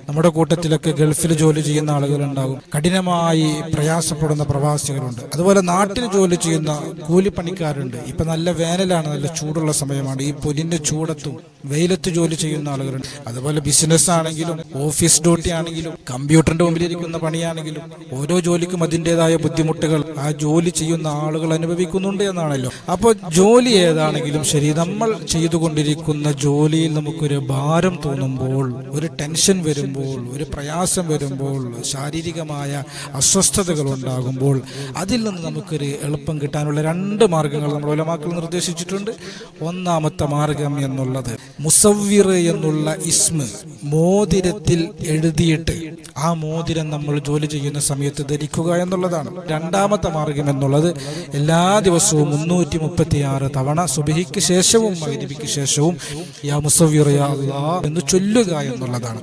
നമ്മുടെ കൂട്ടത്തിലൊക്കെ ഗൾഫിൽ ജോലി ചെയ്യുന്ന ആളുകളുണ്ടാകും, കഠിനമായി പ്രയാസപ്പെടുന്ന പ്രവാസികളുണ്ട്, അതുപോലെ നാട്ടിൽ ജോലി ചെയ്യുന്ന കൂലിപ്പണിക്കാരുണ്ട്. ഇപ്പൊ നല്ല വേനലാണ്, നല്ല ചൂടുള്ള സമയമാണ്. ഈ പൊലിന്റെ ചൂടത്തും വെയിലത്ത് ജോലി ചെയ്യുന്ന ആളുകളുണ്ട്. അതുപോലെ ബിസിനസ് ആണെങ്കിലും ഓഫീസ് ഡ്യൂട്ടി ആണെങ്കിലും കമ്പ്യൂട്ടറിന്റെ മുമ്പിലിരിക്കുന്ന പണിയാണെങ്കിലും ഓരോ ജോലിക്കും അതിൻ്റെതായ ബുദ്ധിമുട്ടുകൾ ആ ജോലി ചെയ്യുന്ന ആളുകൾ അനുഭവിക്കുന്നുണ്ട് എന്നാണല്ലോ. അപ്പോൾ ജോലി ഏതാണെങ്കിലും ശരി, നമ്മൾ ചെയ്തുകൊണ്ടിരിക്കുന്ന ജോലിയിൽ നമുക്കൊരു ഭാരം തോന്നുമ്പോൾ, ഒരു ടെൻഷൻ വരുമ്പോൾ, ഒരു പ്രയാസം വരുമ്പോൾ, ശാരീരികമായ അസ്വസ്ഥതകൾ ഉണ്ടാകുമ്പോൾ അതിൽ നിന്ന് നമുക്കൊരു എളുപ്പം കിട്ടാനുള്ള 2 മാർഗങ്ങൾ നമ്മുടെ ഉലമാക്കൾ നിർദ്ദേശിച്ചിട്ടുണ്ട്. ഒന്നാമത്തെ മാർഗം എന്നുള്ളത് മുസവ്വിർ എന്നുള്ള ഇസ്മ മോതിരത്തിൽ എഴുതിയിട്ട് ആ മോതിരം നമ്മൾ ജോലി ചെയ്യുന്ന സമയത്ത് ധരിക്കുക എന്നുള്ളതാണ്. 2ാമത്തെ മാർഗം എന്നുള്ളത് എല്ലാ ദിവസവും 336 തവണ സുബ്ഹിക്ക് ശേഷവും മഗ്രിബിക്ക് ശേഷവും യാ മുസവ്വിർ യാ അല്ലാഹ് എന്ന് ചൊല്ലുക എന്നുള്ളതാണ്.